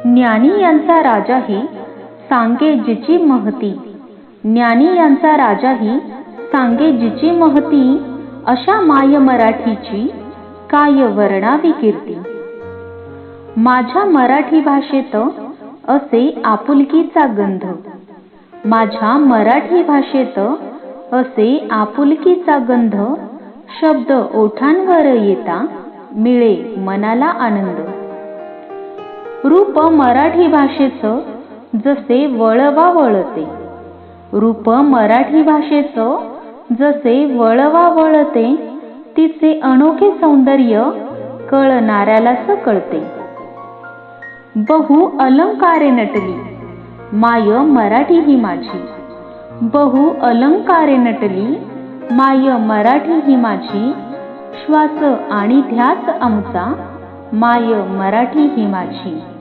ज्ञानी यांचा राजाही सांगे जिची महती, ज्ञानी यांचा राजाही सांगे जिची महती, अशा माय मराठीची काय वर्णावी कीर्ती. माझ्या मराठी भाषेत असे आपुलकीचा गंध, माझ्या मराठी भाषेत असे आपुलकीचा गंध, शब्द ओठांवर येता मिळे मनाला आनंद. रूप मराठी भाषेचं जसे वळवा वळते, रूप मराठी भाषेचं जसे वळवा वळते, तिचे अनोखे सौंदर्य कळणाऱ्यालाच कळते. बहु अलंकारे नटली माय मराठी ही माझी, बहु अलंकारे नटली माय मराठी ही माझी, श्वास आणि ध्यास आमचा माय मराठी ही माझी.